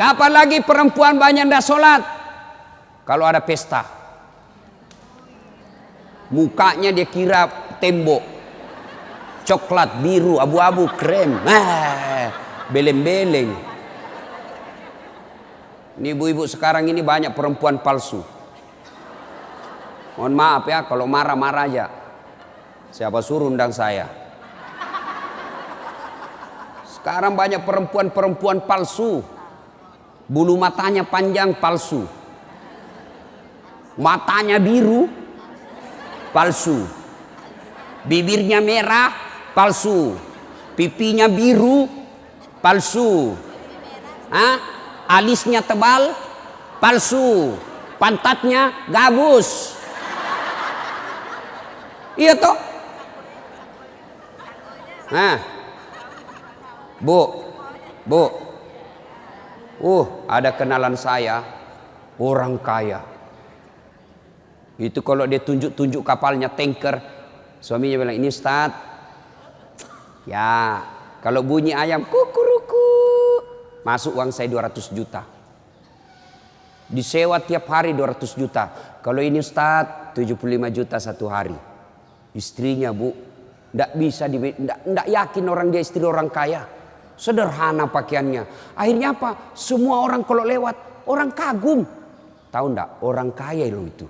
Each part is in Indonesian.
Apalagi perempuan banyak ndak sholat. Kalau ada pesta, mukanya dia kira tembok, coklat, biru, abu-abu, krem, beleng-beleng. Ini ibu-ibu sekarang ini banyak perempuan palsu. Mohon maaf ya, kalau marah-marah aja. Siapa suruh undang saya? Sekarang banyak perempuan-perempuan palsu. Bulu matanya panjang, palsu. Matanya biru, palsu. Bibirnya merah, palsu. Pipinya biru, palsu. Alisnya tebal, palsu. Pantatnya gabus. Iya toh? Bu, ada kenalan saya, orang kaya. Itu kalau dia tunjuk-tunjuk kapalnya, tanker, suaminya bilang, ini Ustaz. Ya, kalau bunyi ayam kukuruku, masuk uang saya 200 juta. Disewa tiap hari 200 juta. Kalau ini Ustaz, 75 juta satu hari. Istrinya bu, ndak bisa, ndak yakin orang dia istri orang kaya. Sederhana pakaiannya. Akhirnya apa? Semua orang kalau lewat, orang kagum. Tahu ndak? Orang kaya loh itu.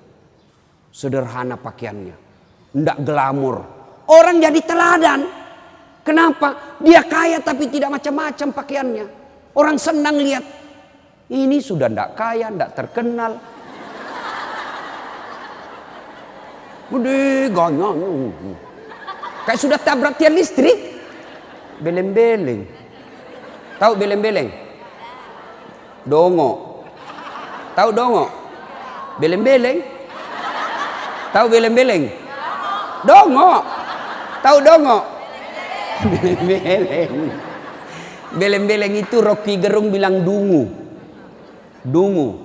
Sederhana pakaiannya. Ndak glamor. Orang jadi teladan. Kenapa? Dia kaya tapi tidak macam-macam pakaiannya. Orang senang lihat. Ini sudah ndak kaya, ndak terkenal. Gede ganyanya. Kayak sudah tabrak tiang listrik. Beleng-beleng. Tahu beleng-beleng? Dongo. Tahu dongo? Beleng-beleng. Tahu beleng-beleng? Dongo. Tahu dongo? Beleng-beleng. Beleng-beleng itu Rocky Gerung bilang dungu. Dungu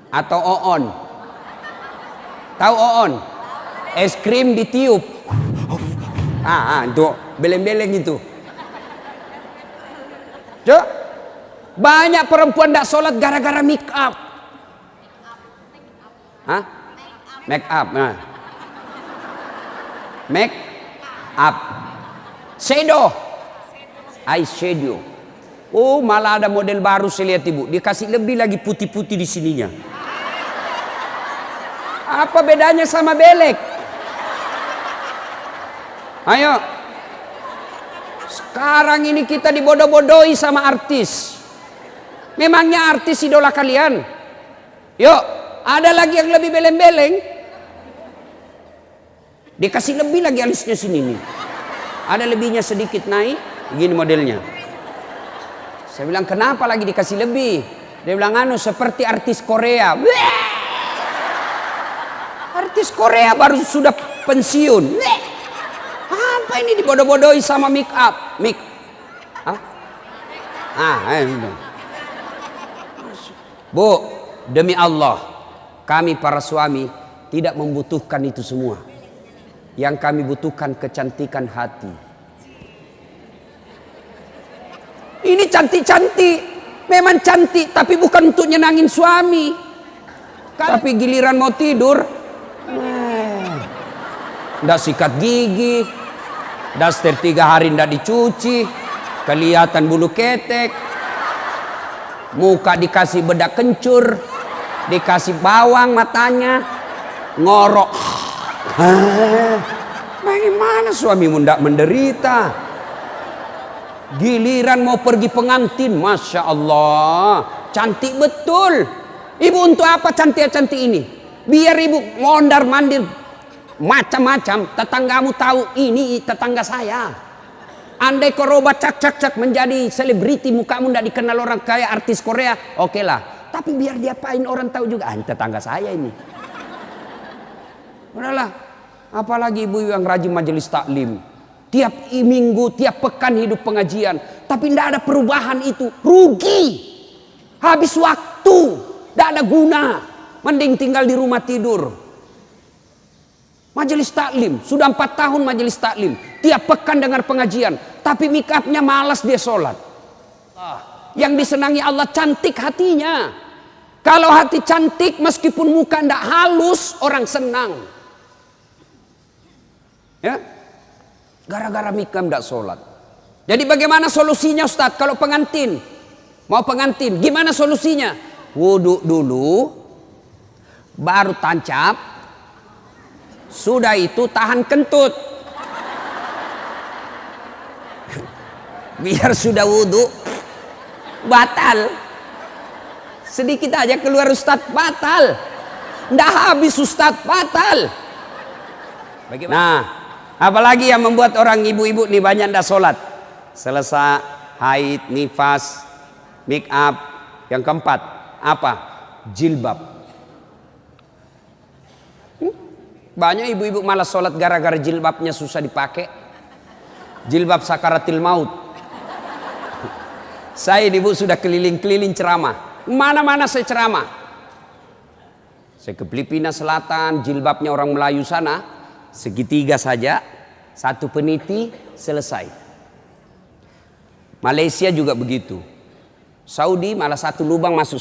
atau oon. Tahu oon? Es krim ditiup. Itu beleng-beleng itu. Cuk, banyak perempuan tidak sholat gara-gara make up. Make up. Make up. Shadow. Eyeshadow. Oh, malah ada model baru saya lihat ibu. Dikasih lebih lagi putih-putih di sininya. Apa bedanya sama belek? Ayo. Sekarang ini kita dibodoh-bodohi sama artis. Memangnya artis idola kalian? Yuk, ada lagi yang lebih beleng-beleng. Dikasih lebih lagi alisnya sini nih. Ada lebihnya sedikit naik, gini modelnya. Saya bilang, kenapa lagi dikasih lebih? Dia bilang, seperti artis Korea. Artis Korea baru sudah pensiun. Apa ini dibodoh-bodohi sama make up? Bu, demi Allah, kami para suami tidak membutuhkan itu semua. Yang kami butuhkan kecantikan hati. Ini cantik-cantik, memang cantik, tapi bukan untuk nyenangin suami. Tapi giliran mau tidur, ndak sikat gigi, daster 3 hari ndak dicuci, kelihatan bulu ketek, muka dikasih bedak kencur, dikasih bawang matanya, ngorok. Bagaimana suamimu ndak menderita? Giliran mau pergi pengantin, Masya Allah, cantik betul. Ibu untuk apa cantik-cantik ini? Biar ibu mondar-mandir macam-macam, tetanggamu tahu ini tetangga saya. Andai koroba cak menjadi selebriti, mukamu ndak dikenal orang kaya artis Korea, oke lah. Tapi biar diapain orang tahu juga, tetangga saya ini. Udahlah, apalagi ibu yang rajin majelis taklim. Tiap minggu, tiap pekan hidup pengajian. Tapi tidak ada perubahan itu. Rugi. Habis waktu. Tidak ada guna. Mending tinggal di rumah tidur. Majelis taklim. Sudah 4 tahun majelis taklim. Tiap pekan dengar pengajian. Tapi make upnya malas dia sholat. Yang disenangi Allah cantik hatinya. Kalau hati cantik meskipun muka tidak halus orang senang. Ya, gara-gara mikam tidak sholat. Jadi bagaimana solusinya Ustadz? Kalau pengantin mau pengantin, gimana solusinya? Wudhu dulu, baru tancap, sudah itu tahan kentut. Biar sudah wudhu batal. Sedikit aja keluar Ustadz batal. Nggak habis Ustadz batal. Bagaimana? Nah, apalagi yang membuat orang ibu-ibu nih banyak ndak sholat? Selesai haid, nifas, make up. Yang keempat apa? Jilbab. Banyak ibu-ibu malas sholat gara-gara jilbabnya susah dipakai. Jilbab sakaratil maut. Saya ibu sudah keliling-keliling ceramah. Mana-mana saya ceramah. Saya ke Filipina Selatan, jilbabnya orang Melayu sana, segitiga saja, satu peniti, selesai. Malaysia juga begitu. Saudi malah satu lubang masuk,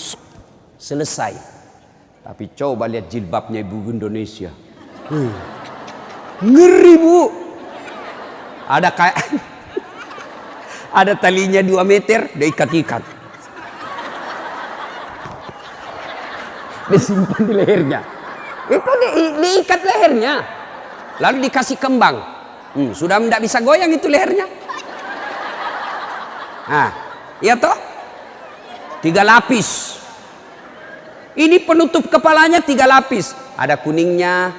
selesai. Tapi coba lihat jilbabnya ibu Indonesia. Ngeri bu. Ada kayak ada talinya 2 meter, diikat-ikat. Disimpan di lehernya. Itu diikat lehernya. Lalu dikasih kembang. Sudah tidak bisa goyang itu lehernya. Nah, iya toh? 3 lapis. Ini penutup kepalanya 3 lapis. Ada kuningnya,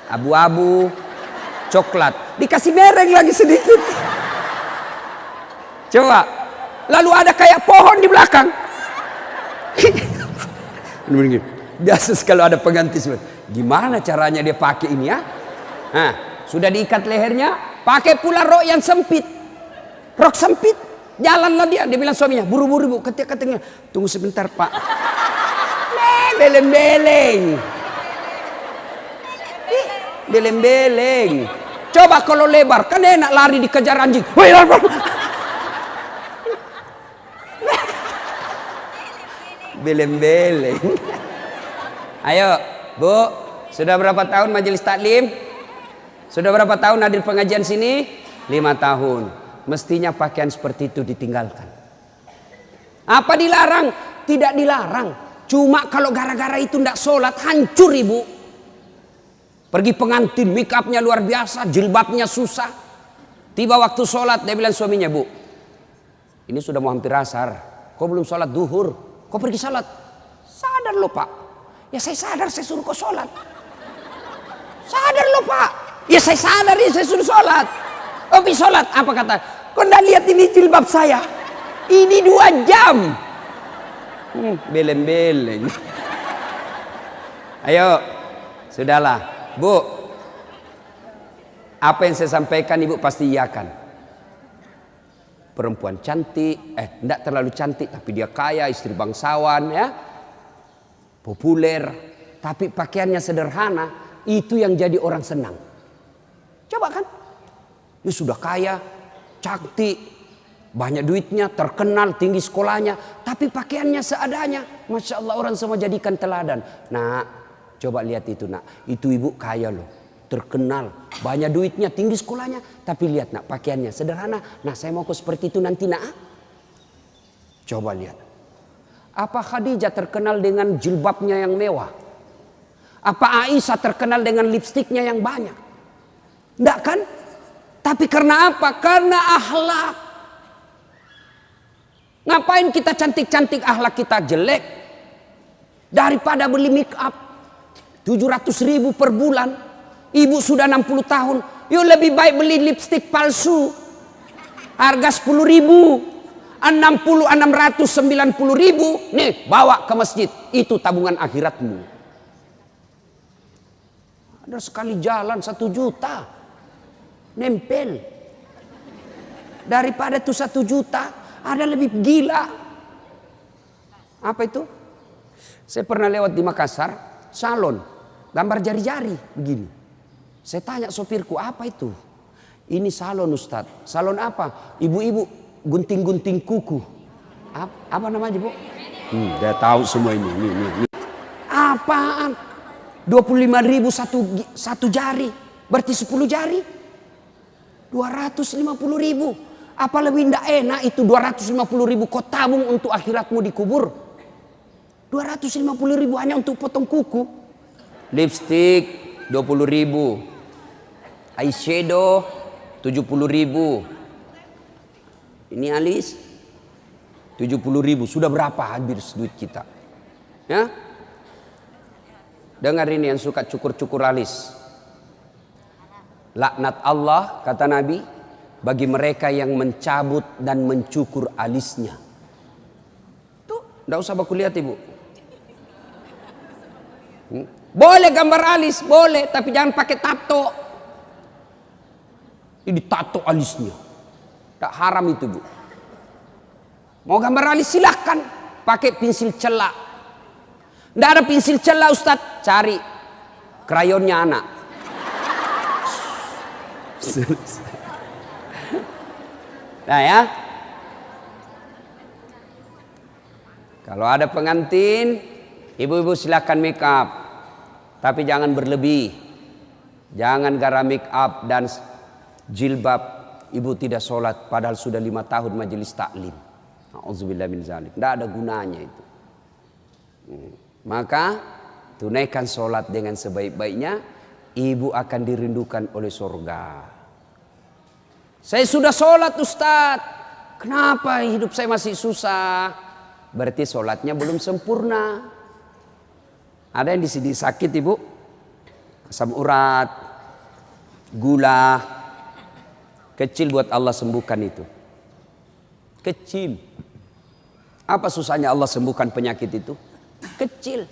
abu-abu, coklat. Dikasih mereng lagi sedikit. Coba. Lalu ada kayak pohon di belakang. Biasa kalau ada pengantin, gimana caranya dia pakai ini ya? Nah, sudah diikat lehernya, pakai pula rok yang sempit. Rok sempit. Jalanlah dia bilang suaminya, buru-buru bu, katanya, tunggu sebentar pak. Beleng-beleng. Beleng-beleng. Coba kalau lebar, kan enak lari dikejar anjing. Beleng-beleng. Ayo, Bu, sudah berapa tahun majelis taklim? Sudah berapa tahun hadir pengajian sini? 5 tahun. Mestinya pakaian seperti itu ditinggalkan. Apa dilarang? Tidak dilarang. Cuma kalau gara-gara itu tidak sholat, hancur ibu. Pergi pengantin, make upnya luar biasa, jilbabnya susah. Tiba waktu sholat, dia bilang suaminya, Bu, ini sudah mau hampir asar. Kau belum sholat duhur? Kau pergi sholat? Sadar lo pak. Ya saya sadar, saya suruh kau sholat. Sadar lo pak. Ya saya sadar, ya saya suruh sholat. Oh pergi sholat. Apa kata? Kau nggak lihat ini jilbab saya? Ini 2 jam. Beleng-beleng. Ayo, sudahlah. Bu, apa yang saya sampaikan ibu pasti iyakan. Perempuan cantik, tidak terlalu cantik, tapi dia kaya, istri bangsawan, ya, populer, tapi pakaiannya sederhana, itu yang jadi orang senang. Coba kan, dia sudah kaya, cantik, banyak duitnya, terkenal, tinggi sekolahnya, tapi pakaiannya seadanya, masya Allah orang semua jadikan teladan. Nah, coba lihat itu nak, itu ibu kaya loh. Terkenal, banyak duitnya, tinggi sekolahnya, tapi lihat nak pakaiannya sederhana. Nah saya mau seperti itu nanti nak. Coba lihat, apa Khadijah terkenal dengan jilbabnya yang mewah? Apa Aisyah terkenal dengan lipstiknya yang banyak? Enggak kan? Tapi karena apa? Karena akhlak. Ngapain kita cantik-cantik akhlak kita jelek? Daripada beli make up 700.000 per bulan. Ibu sudah 60 tahun. Yuk lebih baik beli lipstik palsu. Harga 10.000. 690.000. Nih bawa ke masjid. Itu tabungan akhiratmu. Ada sekali jalan 1 juta. Nempel. Daripada itu 1 juta. Ada lebih gila. Apa itu? Saya pernah lewat di Makassar. Salon. Gambar jari-jari. Begini. Saya tanya sopirku, apa itu? Ini salon Ustadz. Salon apa? Ibu-ibu gunting-gunting kuku. Apa namanya Bu? Dia tahu semua ini. Apaan? 25.000 satu jari. Berarti 10 jari. 250.000. Apa lebih tidak enak itu 250.000 kau tabung untuk akhiratmu dikubur. 250.000 hanya untuk potong kuku. Lipstick 20.000. Eyeshadow 70.000. Ini alis 70.000. Sudah berapa habis duit kita? Ya? Dengar ini yang suka cukur-cukur alis. Laknat Allah kata Nabi bagi mereka yang mencabut dan mencukur alisnya. Tuh, enggak usah baku lihat Ibu. Boleh gambar alis, boleh, tapi jangan pakai tato. Ini tato alisnya. Tak haram itu Bu. Mau gambar alis silahkan, pakai pensil celak. Tidak ada pensil celak Ustadz, cari krayonnya anak. Nah ya, kalau ada pengantin, ibu-ibu silahkan make up, tapi jangan berlebih. Jangan gara make up dan jilbab ibu tidak sholat, padahal sudah 5 tahun majelis taklim. Auzubillah min zalik. Tidak ada gunanya itu. Maka tunaikan sholat dengan sebaik-baiknya, ibu akan dirindukan oleh surga. Saya sudah sholat Ustadz, kenapa hidup saya masih susah? Berarti sholatnya belum sempurna. Ada yang di sini sakit Ibu, asam urat, gula, kecil buat Allah sembuhkan itu. Kecil. Apa susahnya Allah sembuhkan penyakit itu? Kecil.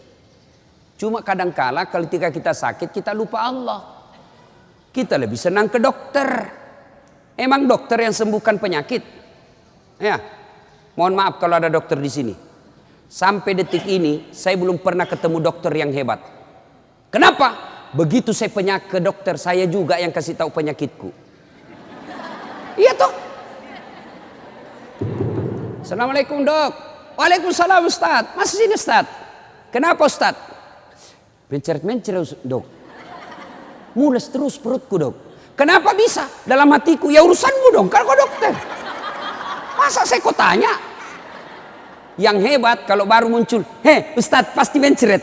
Cuma kadangkala ketika kita sakit kita lupa Allah. Kita lebih senang ke dokter. Emang dokter yang sembuhkan penyakit? Ya. Mohon maaf kalau ada dokter di sini. Sampai detik ini saya belum pernah ketemu dokter yang hebat. Kenapa? Begitu saya ke dokter, saya juga yang kasih tahu penyakitku. Iya toh? Assalamualaikum Dok. Waalaikumsalam Ustaz. Masih sini Ustaz. Kenapa Ustaz? Mencret-mencret Dok. Mules terus perutku Dok. Kenapa bisa? Dalam hatiku, ya urusanmu dong, kalau kau dokter. Masa saya kau tanya? Yang hebat kalau baru muncul, Ustadz pasti mencret.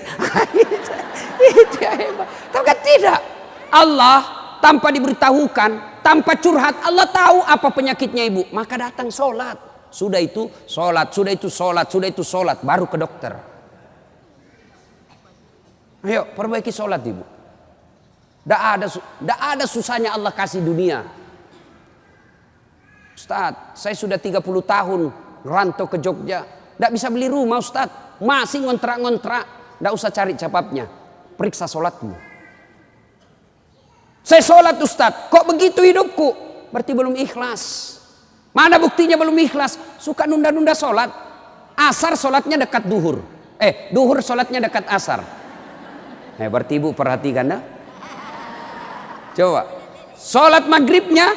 Itu yang hebat. Tapi kan tidak. Allah tanpa diberitahukan, tanpa curhat, Allah tahu apa penyakitnya ibu. Maka datang sholat. Sudah itu sholat, sudah itu sholat, sudah itu sholat, baru ke dokter. Ayo perbaiki sholat ibu. Tidak ada susahnya Allah kasih dunia. Ustaz, saya sudah 30 tahun rantau ke Jogja. Tidak bisa beli rumah Ustaz. Masih ngontrak-ngontrak. Tidak usah cari capapnya. Periksa sholatmu. Saya sholat Ustaz. Kok begitu hidupku? Berarti belum ikhlas. Mana buktinya belum ikhlas? Suka nunda-nunda sholat. Asar sholatnya dekat duhur. Duhur sholatnya dekat asar. Berarti ibu perhatikan dah. Coba, sholat maghribnya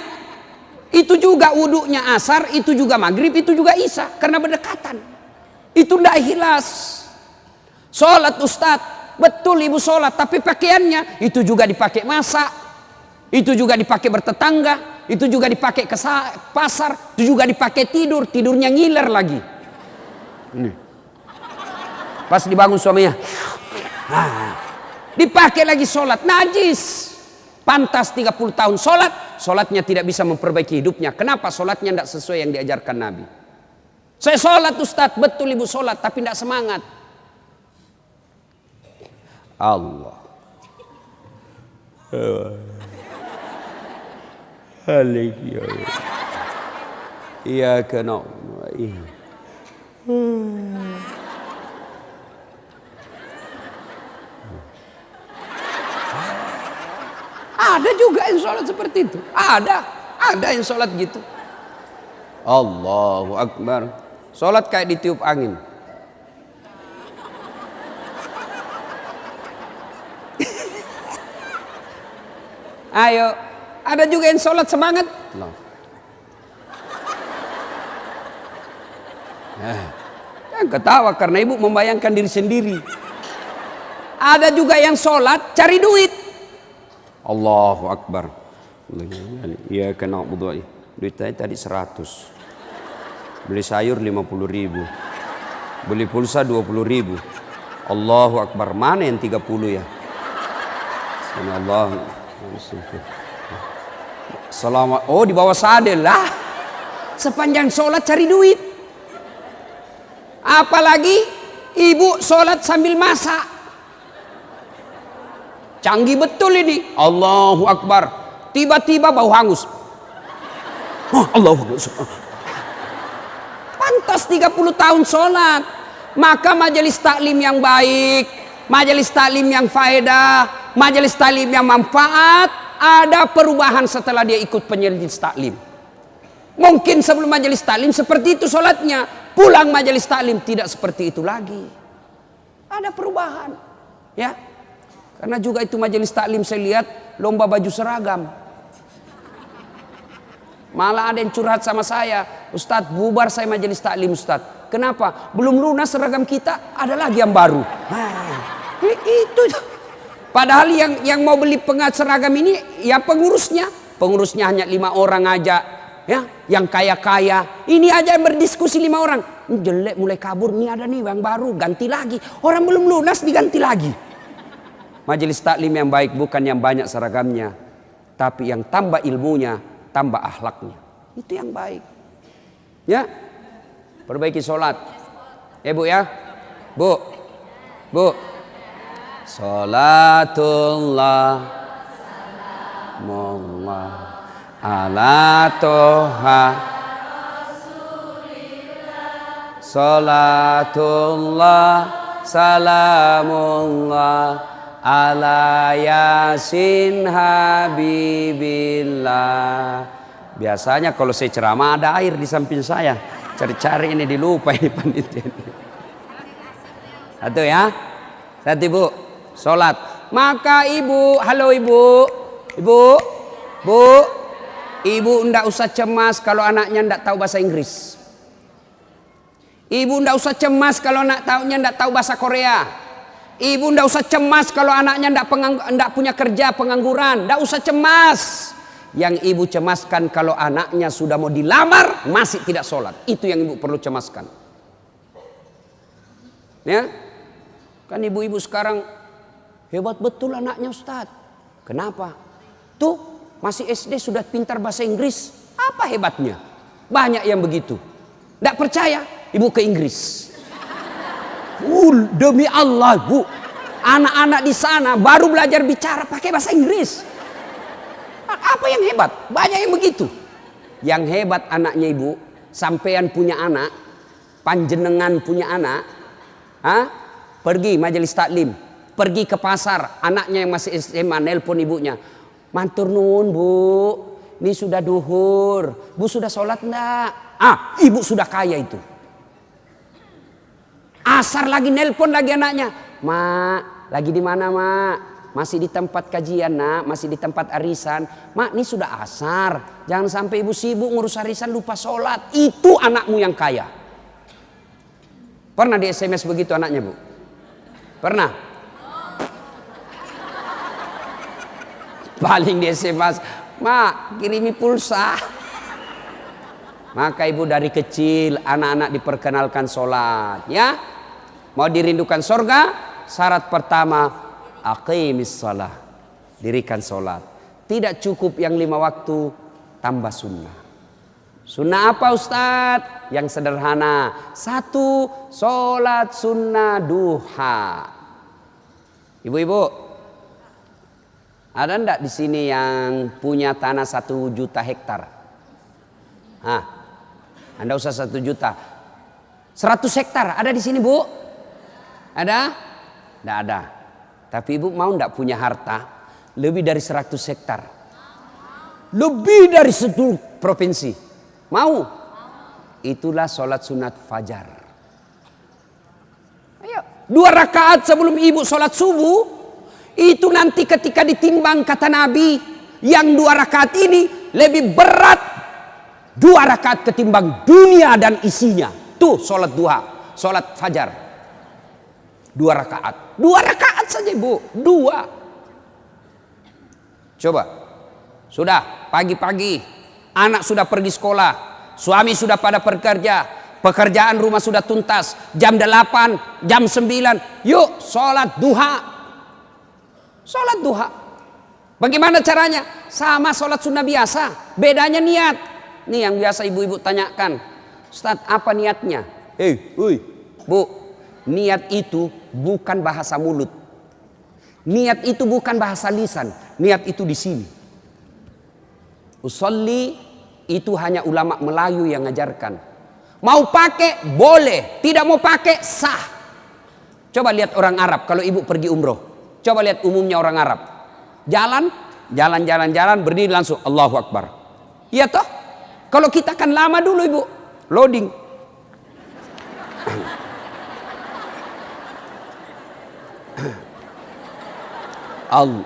itu juga wudhunya asar, itu juga maghrib, itu juga isya, karena berdekatan. Itu tidak ikhlas. Sholat Ustadz, betul ibu sholat, tapi pakaiannya itu juga dipakai masak, itu juga dipakai bertetangga, itu juga dipakai ke pasar, itu juga dipakai tidur, tidurnya ngiler lagi. Ini. Pas dibangun suaminya, dipakai lagi sholat, najis. Pantas 30 tahun sholatnya tidak bisa memperbaiki hidupnya. Kenapa? Sholatnya tidak sesuai yang diajarkan Nabi. Saya sholat Ustadz, betul ibu sholat, tapi tidak semangat. Allah. Iya kena. Ada juga yang sholat seperti itu. Ada yang sholat gitu. Allahu Akbar. Sholat kayak ditiup angin. Ayo, ada juga yang sholat semangat. Kan ketawa karena ibu membayangkan diri sendiri. Ada juga yang sholat cari duit. Allahu Akbar. Iya kena budu. Duit saya tadi 100. Beli sayur 50.000. Beli pulsa 20.000. Allahu Akbar. Mana yang 30 ya? Allah. Selamat. Oh, di bawah sadel lah. Sepanjang sholat cari duit. Apalagi ibu sholat sambil masak. Canggih betul ini. Allahu Akbar. Tiba-tiba bau hangus. Oh, Allahu Akbar. Pantas 30 tahun sholat. Maka majelis taklim yang baik, majelis taklim yang faedah, majelis taklim yang manfaat, ada perubahan setelah dia ikut penyelis taklim. Mungkin sebelum majelis taklim seperti itu sholatnya, pulang majelis taklim tidak seperti itu lagi. Ada perubahan, ya. Karena juga itu majelis taklim saya lihat lomba baju seragam. Malah ada yang curhat sama saya, Ustadz bubar saya majelis taklim Ustadz. Kenapa? Belum lunas seragam kita, ada lagi yang baru. Itu. Padahal yang mau beli pengat seragam ini ya pengurusnya. Pengurusnya hanya 5 orang aja. Ya, yang kaya-kaya. Ini aja yang berdiskusi 5 orang. Ini jelek mulai kabur, nih ada nih yang baru, ganti lagi. Orang belum lunas diganti lagi. Majelis taklim yang baik bukan yang banyak seragamnya, tapi yang tambah ilmunya, tambah akhlaknya. Itu yang baik. Ya. Perbaiki sholat. Bu ya. Bu. Sholatullah Mullah ala toha Sholatullah salamullah ala yasin habibillah. Biasanya kalau saya ceramah ada air di samping saya. Cari-cari ini dilupa ini panitia. Satu ya. Satu ibu. Sholat. Maka ibu. Halo ibu. Ibu ndak usah cemas kalau anaknya ndak tahu bahasa Inggris. Ibu ndak usah cemas kalau anaknya ndak tahu bahasa Korea. Ibu ndak usah cemas kalau anaknya ndak punya kerja, pengangguran. Ndak usah cemas. Yang ibu cemaskan kalau anaknya sudah mau dilamar masih tidak sholat. Itu yang ibu perlu cemaskan. Ya, kan ibu-ibu sekarang hebat betul anaknya Ustadz. Kenapa? Tuh masih SD sudah pintar bahasa Inggris. Apa hebatnya? Banyak yang begitu. Tidak percaya? Ibu ke Inggris. Demi Allah bu, anak-anak di sana baru belajar bicara pakai bahasa Inggris. Apa yang hebat? Banyak yang begitu. Yang hebat anaknya ibu, sampean punya anak, panjenengan punya anak, pergi majelis taklim, pergi ke pasar, anaknya yang masih SMA nelpon ibunya, matur nuwun bu, ini sudah duhur, bu sudah sholat enggak? Ibu sudah kaya itu. Asar lagi nelpon lagi anaknya, mak, lagi di mana mak? Masih di tempat kajian nak, masih di tempat arisan. Mak, ini sudah asar. Jangan sampai ibu sibuk ngurus arisan lupa sholat. Itu anakmu yang kaya. Pernah di SMS begitu anaknya bu? Pernah? Paling di SMS, mak kirimi pulsa. Maka ibu dari kecil anak-anak diperkenalkan sholat. Ya, mau dirindukan surga, syarat pertama aqimis shalah, dirikan sholat. Tidak cukup yang 5 waktu, tambah sunnah. Sunnah apa Ustadz? Yang sederhana. 1, sholat sunnah duha. Ibu-ibu, ada enggak di sini yang punya tanah 1 juta hektar? Anda usah 1 juta. 100 hektar ada di sini bu? Ada? Enggak ada. Tapi ibu mau enggak punya harta lebih dari 100 hektar? Lebih dari 1 provinsi. Mau? Itulah sholat sunat fajar. Ayo, 2 rakaat sebelum ibu sholat subuh. Itu nanti ketika ditimbang kata Nabi, yang 2 rakaat ini lebih berat 2 rakaat ketimbang dunia dan isinya. Tuh sholat duha, sholat fajar. 2 rakaat. 2 rakaat saja ibu. 2. Coba. Sudah pagi-pagi. Anak sudah pergi sekolah. Suami sudah pada bekerja. Pekerjaan rumah sudah tuntas. Jam 8, jam 9. Yuk sholat duha. Sholat duha. Bagaimana caranya? Sama sholat sunnah biasa. Bedanya niat. Nih yang biasa ibu-ibu tanyakan. Ustaz, apa niatnya? Bu, niat itu bukan bahasa mulut. Niat itu bukan bahasa lisan. Niat itu di sini. Usolli itu hanya ulama Melayu yang ngajarkan. Mau pakai boleh, tidak mau pakai sah. Coba lihat orang Arab kalau ibu pergi umroh. Coba lihat umumnya orang Arab. Jalan, berdiri langsung Allahu Akbar. Iya toh? Kalau kita kan lama dulu ibu, loading. Allah.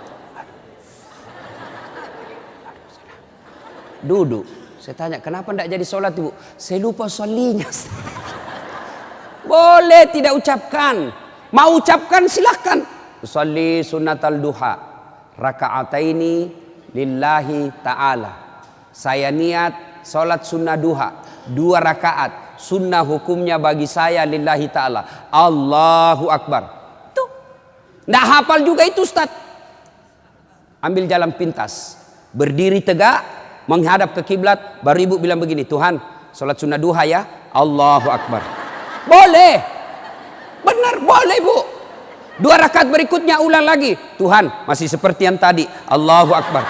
Duduk. Saya tanya, kenapa tidak jadi sholat ibu? Saya lupa sholinya. Boleh tidak ucapkan. Mau ucapkan silahkan. Sholli sunnatal duha. Raka'ataini lillahi ta'ala. Saya niat sholat sunnah duha. 2 rakaat. Sunnah hukumnya bagi saya lillahi ta'ala. Allahu Akbar. Tuh. Nggak hafal juga itu Ustaz. Ambil jalan pintas. Berdiri tegak. Menghadap ke kiblat, baru ibu bilang begini, Tuhan, sholat sunnah duha ya, Allahu Akbar. Boleh, benar boleh bu. 2 rakaat berikutnya ulang lagi, Tuhan, masih seperti yang tadi, Allahu Akbar.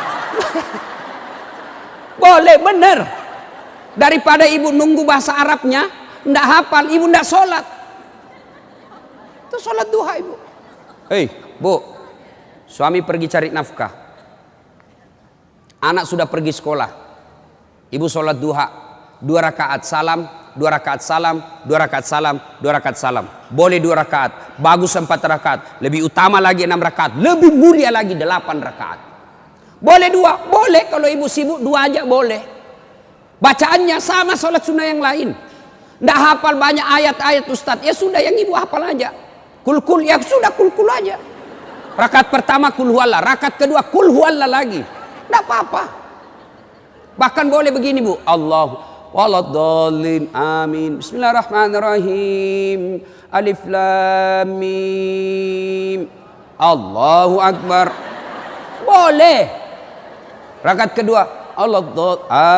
Boleh, benar. Daripada ibu nunggu bahasa Arabnya, ndak hafal, ibu ndak sholat. Itu sholat duha ibu. Bu, suami pergi cari nafkah. Anak sudah pergi sekolah. Ibu sholat duha. 2 rakaat salam, 2 rakaat salam, 2 rakaat salam, 2 rakaat salam. Boleh 2 rakaat. Bagus 4 rakaat. Lebih utama lagi 6 rakaat. Lebih mulia lagi 8 rakaat. Boleh 2? Boleh. Kalau ibu sibuk 2 aja boleh. Bacaannya sama sholat sunnah yang lain. Nggak hafal banyak ayat-ayat Ustadz. Ya sudah yang ibu hafal aja. Kul ya sudah kul aja. Rakaat pertama kul huwallah. Rakaat kedua kul huwallah lagi. Tidak apa-apa. Bahkan boleh begini bu. Allah waladhdallin amin. Bismillahirrahmanirrahim. Alif lam mim. Allahu Akbar. Boleh. Rakaat kedua. Allah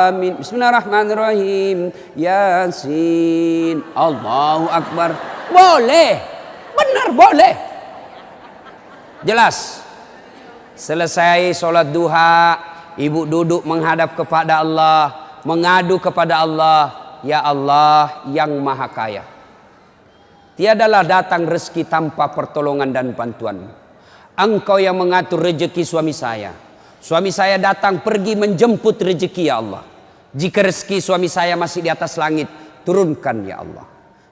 amin. Bismillahirrahmanirrahim. Yasin. Allahu Akbar. Boleh. Benar boleh. Jelas. Selesai sholat duha, ibu duduk menghadap kepada Allah, mengadu kepada Allah, ya Allah yang maha kaya. Tiadalah datang rezeki tanpa pertolongan dan bantuan. Engkau yang mengatur rezeki suami saya. Suami saya datang pergi menjemput rezeki ya Allah. Jika rezeki suami saya masih di atas langit, turunkan ya Allah.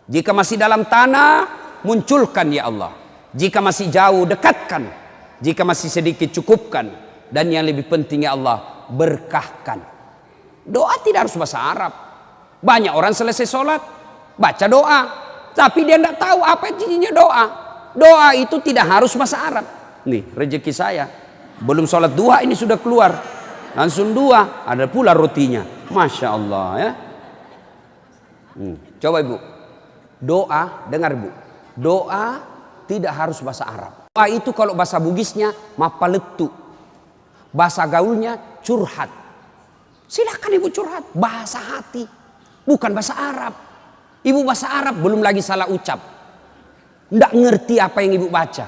Jika masih dalam tanah, munculkan ya Allah. Jika masih jauh, dekatkan. Jika masih sedikit, cukupkan. Dan yang lebih penting ya Allah, berkahkan. Doa tidak harus bahasa Arab. Banyak orang selesai sholat baca doa, tapi dia tidak tahu apa intinya doa. Doa itu tidak harus bahasa Arab. Nih rezeki saya, belum sholat duha ini sudah keluar, langsung 2, ada pula rotinya. Masya Allah ya. Coba ibu, doa, dengar bu, doa tidak harus bahasa Arab. Doa itu kalau bahasa Bugisnya mapaletu, bahasa gaulnya curhat. Silakan ibu curhat, bahasa hati, bukan bahasa Arab. Ibu bahasa Arab belum lagi salah ucap, nggak ngerti apa yang ibu baca.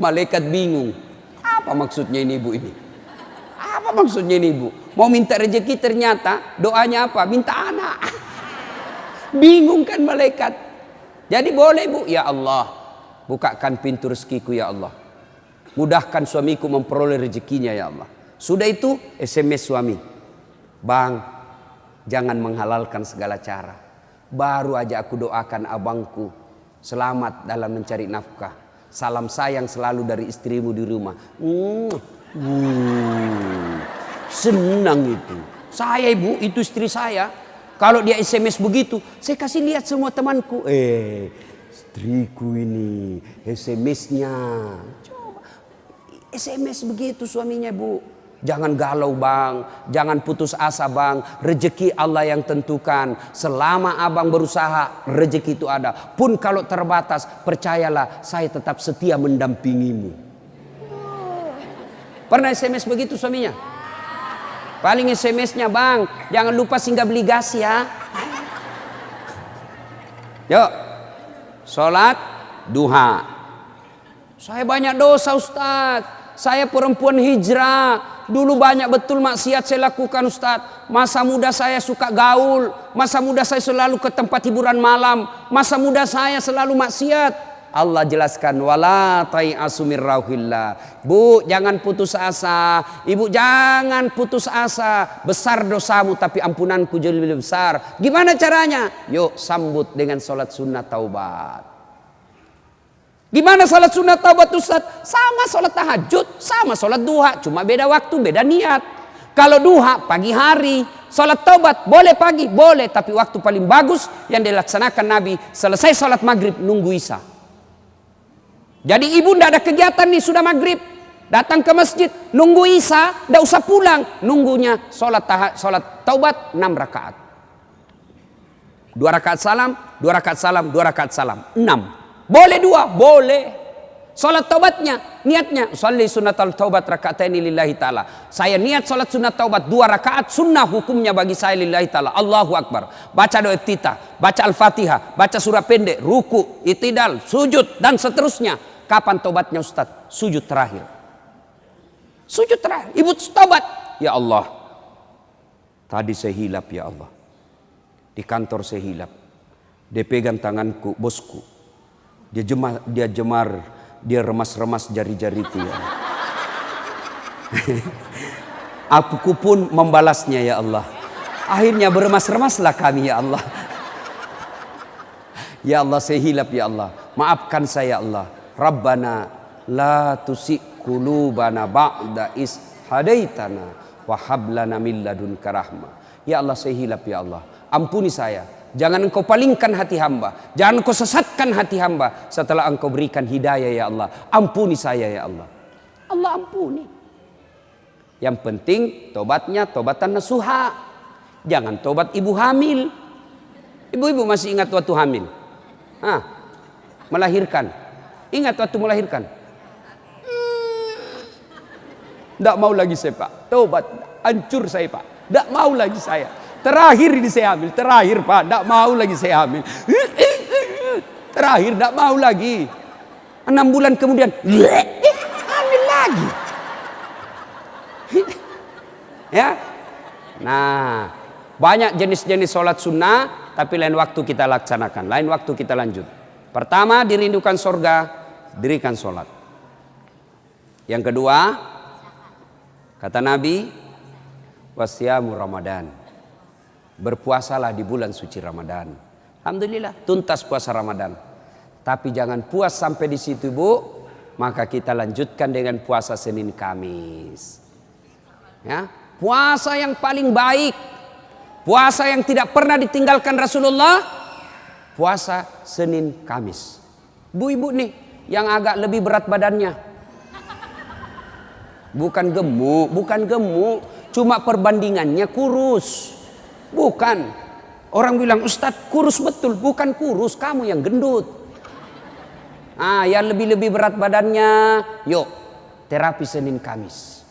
Malaikat bingung, apa maksudnya ini ibu ini? Apa maksudnya ini ibu? Mau minta rezeki ternyata doanya apa? Minta anak. Bingung kan malaikat. Jadi boleh bu, ya Allah, bukakan pintu rezekiku ya Allah. Mudahkan suamiku memperoleh rezekinya ya Allah. Sudah itu SMS suami. Bang, jangan menghalalkan segala cara. Baru aja aku doakan abangku selamat dalam mencari nafkah. Salam sayang selalu dari istrimu di rumah. Senang itu. Saya ibu, itu istri saya. Kalau dia SMS begitu, saya kasih lihat semua temanku. Istriku ini SMS-nya. Coba SMS begitu suaminya bu. Jangan galau bang, jangan putus asa bang. Rezeki Allah yang tentukan. Selama abang berusaha, rezeki itu ada. Pun kalau terbatas, percayalah saya tetap setia mendampingimu. Pernah SMS begitu suaminya? Paling SMS-nya bang, jangan lupa singgah beli gas ya. Yuk, sholat duha. Saya banyak dosa Ustaz. Saya perempuan hijrah. Dulu banyak betul maksiat saya lakukan Ustaz. Masa muda saya suka gaul. Masa muda saya selalu ke tempat hiburan malam. Masa muda saya selalu maksiat. Allah jelaskan wala tai'asu mir rauhillah. Bu, jangan putus asa. Ibu jangan putus asa. Besar dosamu tapi ampunanku jauh lebih besar. Gimana caranya? Yuk sambut dengan salat sunat taubat. Gimana salat sunat taubat Ustaz? Sama salat tahajud, sama salat duha, cuma beda waktu, beda niat. Kalau duha pagi hari, salat taubat boleh pagi, boleh, tapi waktu paling bagus yang dilaksanakan Nabi selesai salat maghrib nunggu isya. Jadi ibu ndak ada kegiatan nih sudah maghrib, datang ke masjid nunggu isya, ndak usah pulang, nunggunya salat taubat 6 rakaat. 2 rakaat salam, 2 rakaat salam, 2 rakaat salam, 6. Boleh 2, boleh. Salat taubatnya, niatnya sholli sunnatal taubat raka'ataini lillahi ta'ala. Saya niat salat sunat taubat 2 rakaat, sunnah hukumnya bagi saya lillahi ta'ala. Allahu Akbar. Baca doa iftitah, baca Al-Fatihah, baca surah pendek, ruku, itidal, sujud dan seterusnya. Kapan taubatnya Ustaz? Sujud terakhir. Sujud terakhir. Ibu taubat. Ya Allah. Tadi saya hilap ya Allah. Di kantor saya hilap. Dia pegang tanganku, bosku. Dia jemar, dia remas-remas jari-jariku ya. Aku pun membalasnya ya Allah. Akhirnya beremas-remaslah kami ya Allah. Ya Allah saya hilap ya Allah. Maafkan saya ya Allah. Rabbana la tusik qulubana ba'da is hadaitana wa hab lana min ladunka rahmah. Ya Allah saya hilap ya Allah. Ampuni saya. Jangan engkau palingkan hati hamba. Jangan engkau sesatkan hati hamba setelah engkau berikan hidayah ya Allah. Ampuni saya ya Allah. Allah ampuni. Yang penting tobatnya tobatan nasuha. Jangan tobat ibu hamil. Ibu-ibu masih ingat waktu hamil? Melahirkan. Ingat waktu melahirkan? Tidak mau lagi saya Pak. Tobat. Hancur saya Pak. Tidak mau lagi saya. Terakhir ini saya hamil. Terakhir Pak. Tidak mau lagi saya hamil. Terakhir tidak mau lagi. 6 bulan kemudian. Hamil lagi. Ya. Nah. Banyak jenis-jenis sholat sunnah. Tapi lain waktu kita laksanakan. Lain waktu kita lanjut. Pertama dirindukan surga. Dirikan sholat. Yang kedua. Kata Nabi. Wasyamu Ramadan. Berpuasalah di bulan suci Ramadan. Alhamdulillah tuntas puasa Ramadan. Tapi jangan puas sampai di situ Bu. Maka kita lanjutkan dengan puasa Senin Kamis. Ya, puasa yang paling baik. Puasa yang tidak pernah ditinggalkan Rasulullah. Puasa Senin Kamis. Bu ibu nih yang agak lebih berat badannya. Bukan gemuk. Cuma perbandingannya kurus. Bukan. Orang bilang Ustadz kurus betul. Bukan kurus, kamu yang gendut. Yang lebih berat badannya. Yuk terapi Senin Kamis.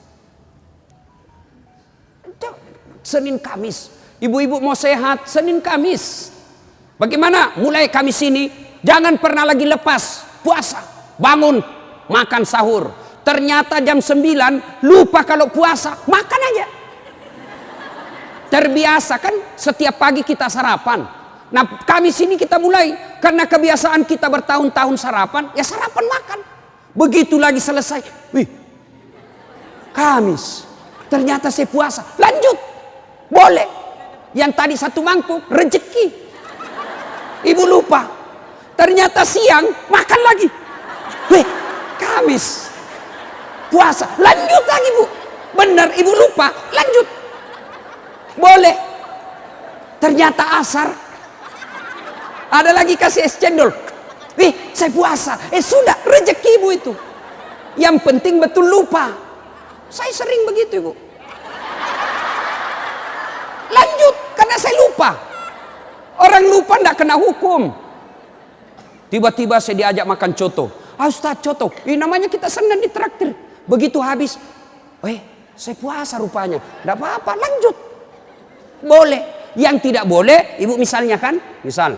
Senin Kamis. Ibu-ibu mau sehat Senin Kamis. Bagaimana? Mulai Kamis ini jangan pernah lagi lepas puasa. Bangun makan sahur. Ternyata jam 9 lupa kalau puasa. Makan aja. Terbiasa kan setiap pagi kita sarapan. Nah Kamis ini kita mulai. Karena kebiasaan kita bertahun-tahun sarapan. Ya sarapan makan. Begitu lagi selesai. Wih. Kamis. Ternyata saya puasa. Lanjut. Boleh. Yang tadi 1 mangkuk. Rezeki. Ibu lupa. Ternyata siang. Makan lagi. Wih. Kamis. Puasa. Lanjut lagi Bu. Benar ibu lupa. Lanjut. Boleh. Ternyata asar. Ada lagi kasih es cendol. Saya puasa. Sudah, rezekimu itu. Yang penting betul lupa. Saya sering begitu, Ibu. Lanjut, karena saya lupa. Orang lupa tidak kena hukum. Tiba-tiba saya diajak makan coto. Ustaz, coto. Namanya kita senang ditraktir. Begitu habis, saya puasa rupanya. Tidak apa-apa, lanjut. Boleh. Yang tidak boleh, Ibu misalnya kan? Misal.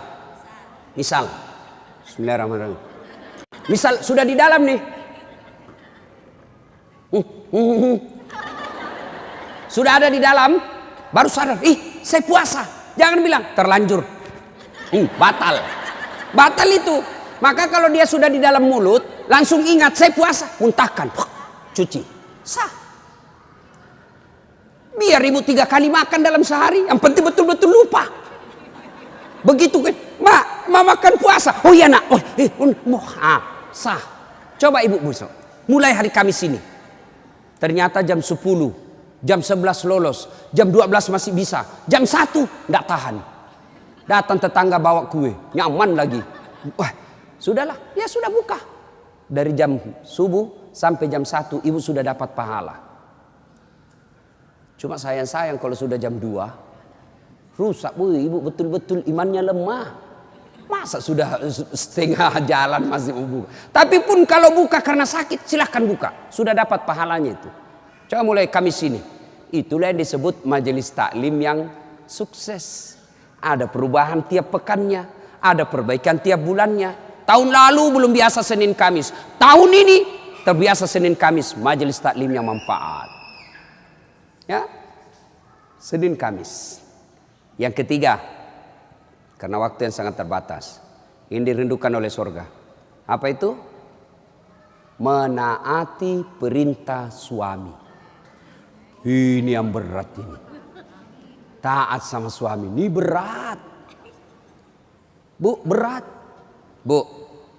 Bismillahirrahmanirrahim. Misal sudah di dalam nih. Sudah ada di dalam, baru sadar, saya puasa. Jangan bilang terlanjur. Batal. Batal itu. Maka kalau dia sudah di dalam mulut, langsung ingat saya puasa, muntahkan, cuci, sah. Biar Ibu 3 kali makan dalam sehari, yang penting betul-betul lupa. Begitu kan, Ma makan puasa. Oh iya nak, sah. Coba Ibu besok, mulai hari Kamis ini. Ternyata jam 10, jam 11 lolos, jam 12 masih bisa, jam 1 enggak tahan. Datang tetangga bawa kue, nyaman lagi. Sudahlah, ya sudah buka. Dari jam subuh sampai jam 1 Ibu sudah dapat pahala. Cuma sayang kalau sudah jam 2 rusak, Bu. Ibu betul-betul imannya lemah. Masa sudah setengah jalan masih mau buka. Tapi pun kalau buka karena sakit, silahkan buka. Sudah dapat pahalanya itu. Coba mulai Kamis ini. Itulah yang disebut majelis taklim yang sukses. Ada perubahan tiap pekannya, ada perbaikan tiap bulannya. Tahun lalu belum biasa Senin Kamis. Tahun ini terbiasa Senin Kamis, majelis taklim yang manfaat. Ya, Senin Kamis. Yang ketiga, karena waktu yang sangat terbatas, ini dirindukan oleh surga. Apa itu? Menaati perintah suami. Ini yang berat ini. Taat sama suami ini berat. Bu, berat. Bu,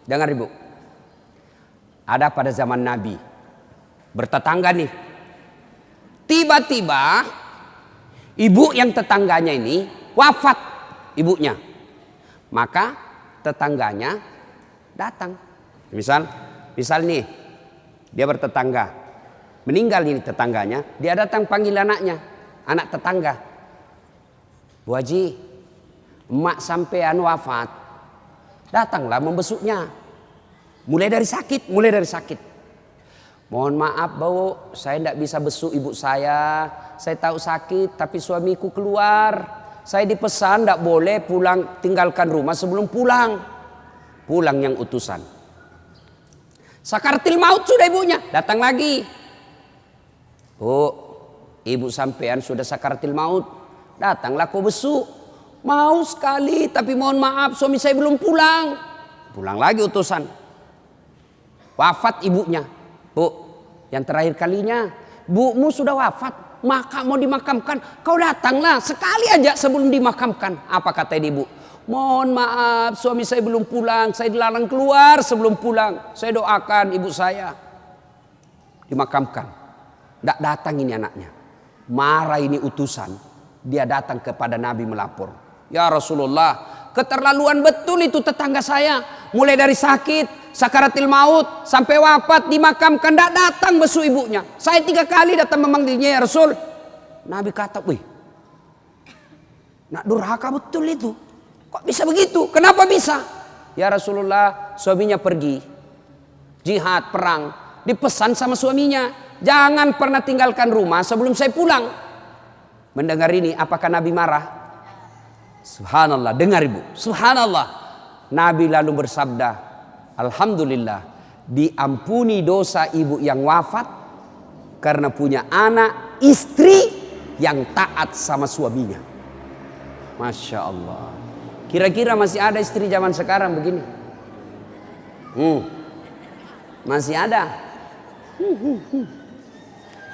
dengar Ibu. Ada pada zaman Nabi, bertetangga nih. Tiba-tiba ibu yang tetangganya ini wafat ibunya. Maka tetangganya datang. Misal nih, dia bertetangga. Meninggal ini tetangganya, dia datang panggil anaknya, anak tetangga. Bu Haji, emak sampean wafat. Datanglah membesuknya. Mulai dari sakit. Mohon maaf Bu, saya tidak bisa besuk ibu saya. Saya tahu sakit, tapi suamiku keluar. Saya dipesan tidak boleh pulang, tinggalkan rumah sebelum pulang. Pulang yang utusan. Sakaratil maut sudah ibunya, datang lagi. Bu, ibu sampean sudah sakaratil maut. Datanglah kau besuk. Mau sekali, tapi mohon maaf suami saya belum pulang. Pulang lagi utusan. Wafat ibunya. Bu, yang terakhir kalinya, bumu sudah wafat, maka mau dimakamkan, kau datanglah sekali aja sebelum dimakamkan. Apa kata ibu? Mohon maaf suami saya belum pulang, saya dilarang keluar sebelum pulang. Saya doakan ibu saya dimakamkan. Tidak datang ini anaknya. Marah ini utusan. Dia datang kepada Nabi melapor. Ya Rasulullah, keterlaluan betul itu tetangga saya. Mulai dari sakit, sakaratil maut, sampai wafat, dimakamkan, tidak datang besuk ibunya. Saya 3 kali datang memanggilnya, ya Rasul. Nabi kata, wih, nak durhaka betul itu. Kok bisa begitu? Kenapa bisa? Ya Rasulullah, suaminya pergi jihad, perang. Dipesan sama suaminya, jangan pernah tinggalkan rumah sebelum saya pulang. Mendengar ini, apakah Nabi marah? Subhanallah, dengar ibu. Subhanallah. Nabi lalu bersabda, alhamdulillah, diampuni dosa ibu yang wafat karena punya anak, istri yang taat sama suaminya. Masya Allah. Kira-kira masih ada istri zaman sekarang begini? Masih ada.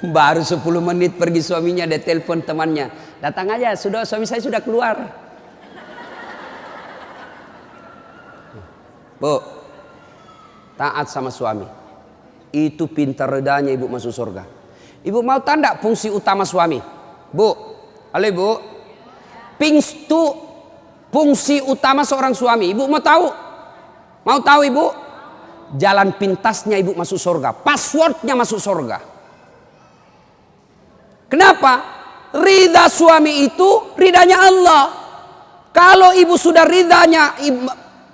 Baru 10 menit pergi suaminya, dia telepon temannya, datang aja, suami saya sudah keluar. Bu, taat sama suami, itu pintar redanya ibu masuk surga. Ibu mau tanda fungsi utama suami? Bu, Halo ibu. Pintu fungsi utama seorang suami. Ibu mau tahu? Mau tahu ibu? Jalan pintasnya ibu masuk surga. Passwordnya masuk surga. Kenapa? Ridha suami itu ridhanya Allah. Kalau ibu sudah ridhanya,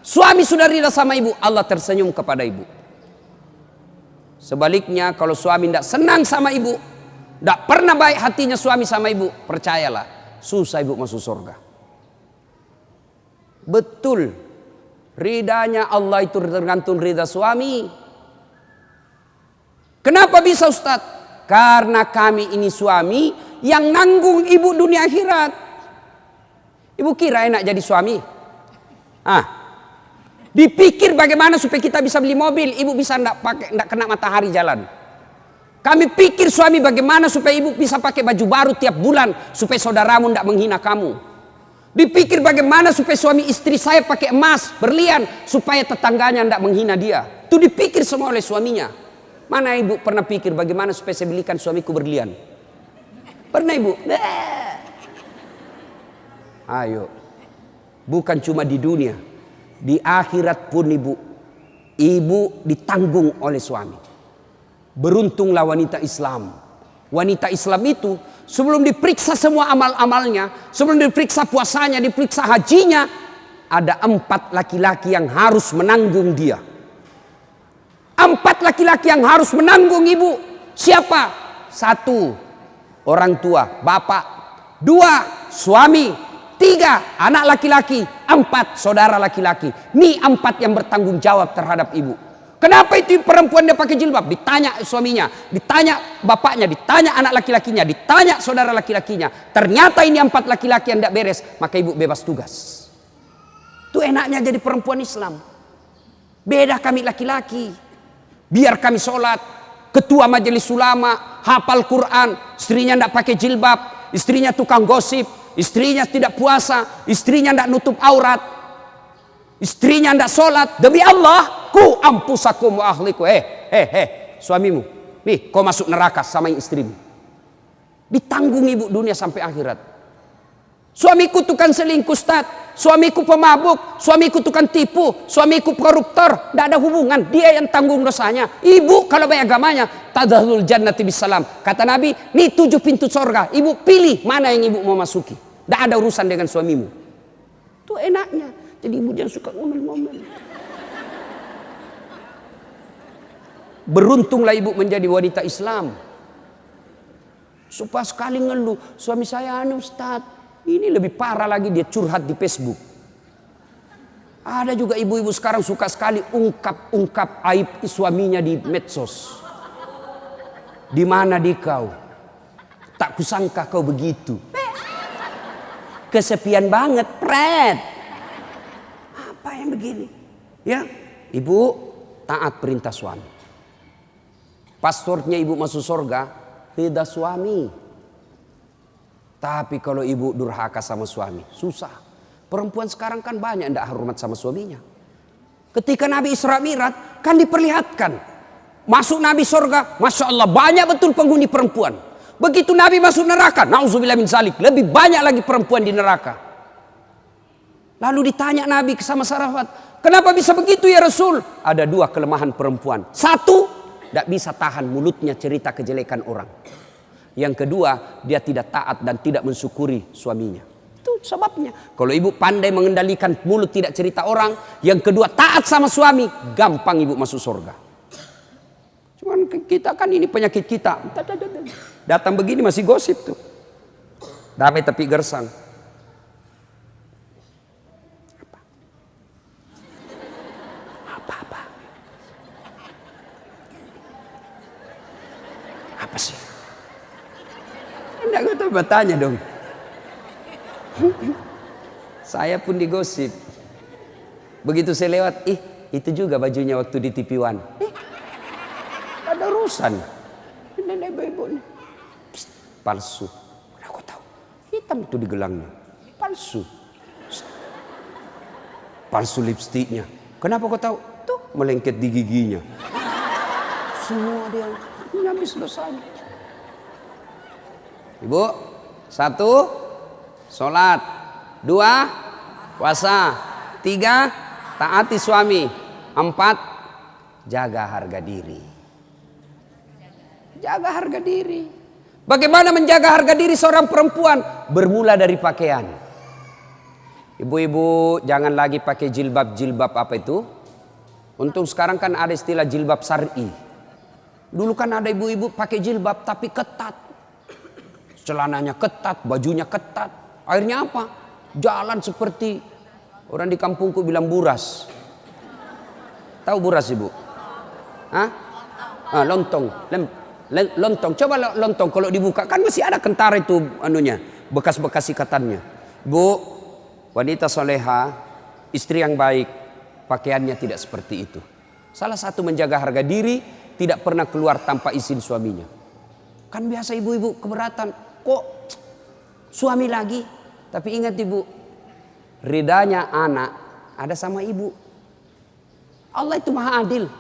suami sudah ridha sama ibu, Allah tersenyum kepada ibu. Sebaliknya kalau suami tidak senang sama ibu, tidak pernah baik hatinya suami sama ibu, percayalah, susah ibu masuk surga. Betul. Ridhanya Allah itu tergantung ridha suami. Kenapa bisa Ustaz? Karena kami ini suami yang nanggung ibu dunia akhirat. Ibu kira enak jadi suami? Dipikir bagaimana supaya kita bisa beli mobil, ibu bisa enggak kena matahari jalan. Kami pikir suami bagaimana supaya ibu bisa pakai baju baru tiap bulan supaya saudaramu enggak menghina kamu. Dipikir bagaimana supaya suami istri saya pakai emas, berlian, supaya tetangganya tidak menghina dia. Itu dipikir semua oleh suaminya. Mana ibu pernah pikir bagaimana supaya saya belikan suamiku berlian? Pernah ibu? Ayo. Bukan cuma di dunia. Di akhirat pun ibu. Ibu ditanggung oleh suami. Beruntunglah wanita Islam. Wanita Islam itu sebelum diperiksa semua amal-amalnya, sebelum diperiksa puasanya, diperiksa hajinya, ada 4 laki-laki yang harus menanggung dia. 4 laki-laki yang harus menanggung ibu. Siapa? 1, orang tua, bapak. 2, suami. 3, anak laki-laki. 4, saudara laki-laki. Ini 4 yang bertanggung jawab terhadap ibu. Kenapa itu perempuan dia pakai jilbab? Ditanya suaminya, ditanya bapaknya, ditanya anak laki-lakinya, ditanya saudara laki-lakinya. Ternyata ini 4 laki-laki yang tidak beres, maka ibu bebas tugas. Itu enaknya jadi perempuan Islam. Beda kami laki-laki. Biar kami sholat, ketua majelis ulama, hafal Quran, istrinya tidak pakai jilbab, istrinya tukang gosip, istrinya tidak puasa, istrinya tidak nutup aurat, istrinya tidak sholat. Demi Allah, ku ampusakum wa ahliku. Suamimu, nih kau masuk neraka sama istrimu. Ditanggung ibu dunia sampai akhirat. Suamiku tukang selingkuh Ustaz, suamiku pemabuk, suamiku tukang tipu, suamiku koruptor. Tidak ada hubungan, dia yang tanggung dosanya. Ibu kalau baik agamanya, tadkhulul jannati bisalam. Kata Nabi, nih 7 pintu surga. Ibu pilih mana yang ibu mau masuki. Tidak ada urusan dengan suamimu. Itu enaknya. Jadi ibu jangan suka ngomel-ngomel. Beruntunglah ibu menjadi wanita Islam. Supaya sekali ngeluh, suami saya Ustaz, ini lebih parah lagi, dia curhat di Facebook. Ada juga ibu-ibu sekarang suka sekali ungkap aib suaminya di medsos. Di mana di kau? Tak kusangka kau begitu. Kesepian banget, pret. Apa yang begini? Ya, ibu taat perintah suami. Passwordnya ibu masuk surga, ridha suami. Tapi kalau ibu durhaka sama suami, susah. Perempuan sekarang kan banyak tidak hormat sama suaminya. Ketika Nabi Isra Mi'raj kan diperlihatkan. Masuk Nabi surga, Masya Allah banyak betul penghuni perempuan. Begitu Nabi masuk neraka, na'udzubillah min zalik, lebih banyak lagi perempuan di neraka. Lalu ditanya Nabi sama sahabat, kenapa bisa begitu ya Rasul? Ada 2 kelemahan perempuan. 1, tidak bisa tahan mulutnya cerita kejelekan orang. Yang kedua, dia tidak taat dan tidak mensyukuri suaminya. Itu sebabnya. Kalau ibu pandai mengendalikan mulut tidak cerita orang, yang kedua taat sama suami, gampang ibu masuk surga. Cuman kita kan ini penyakit kita. Datang begini masih gosip tuh. Damai tapi gersang. Apa? Apa sih? Enggak tahu bertanya dong. Saya pun digosip. Begitu saya lewat, itu juga bajunya waktu di TV One. Ada urusan. Nenek ibu nih. Palsu. Aku tahu. Hitam itu di gelangnya. Palsu. Palsu lipstiknya. Kenapa kau tahu? Tuh melengket di giginya. Semua dia habis dosanya. Ibu, 1 sholat. 2, puasa. 3, taati suami. 4, jaga harga diri. Jaga harga diri. Bagaimana menjaga harga diri seorang perempuan? Bermula dari pakaian. Ibu-ibu jangan lagi pakai jilbab-jilbab apa itu. Untung sekarang kan ada istilah jilbab syar'i. Dulu kan ada ibu-ibu pakai jilbab tapi ketat. Celananya ketat, bajunya ketat. Akhirnya apa? Jalan seperti orang di kampungku bilang buras. Tahu buras ibu? Hah? Lontong. Lontong. Coba lontong kalau dibuka kan masih ada kentara itu anunya, bekas-bekas ikatannya. Bu, wanita soleha, istri yang baik, pakaiannya tidak seperti itu. Salah satu menjaga harga diri, tidak pernah keluar tanpa izin suaminya. Kan biasa ibu-ibu keberatan, kok suami lagi? Tapi ingat ibu, ridanya anak ada sama ibu. Allah itu maha adil.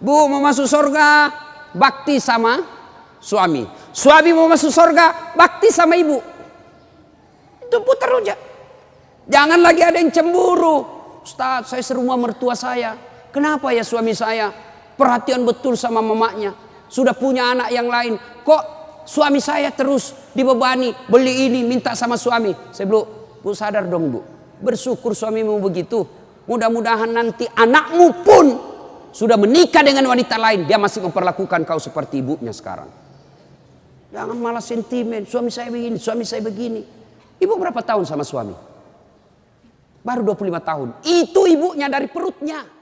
Bu mau masuk surga, bakti sama suami. Suami mau masuk surga, bakti sama ibu. Itu putar aja. Jangan lagi ada yang cemburu. Ustaz, saya serumah mertua saya. Kenapa ya suami saya perhatian betul sama mamanya, sudah punya anak yang lain, kok suami saya terus dibebani, beli ini, minta sama suami. Saya bilang, bu sadar dong bu, bersyukur suamimu begitu. Mudah-mudahan nanti anakmu pun sudah menikah dengan wanita lain, dia masih memperlakukan kau seperti ibunya sekarang. Jangan malah sentimen, suami saya begini, suami saya begini. Ibu berapa tahun sama suami? Baru 25 tahun. Itu ibunya dari perutnya.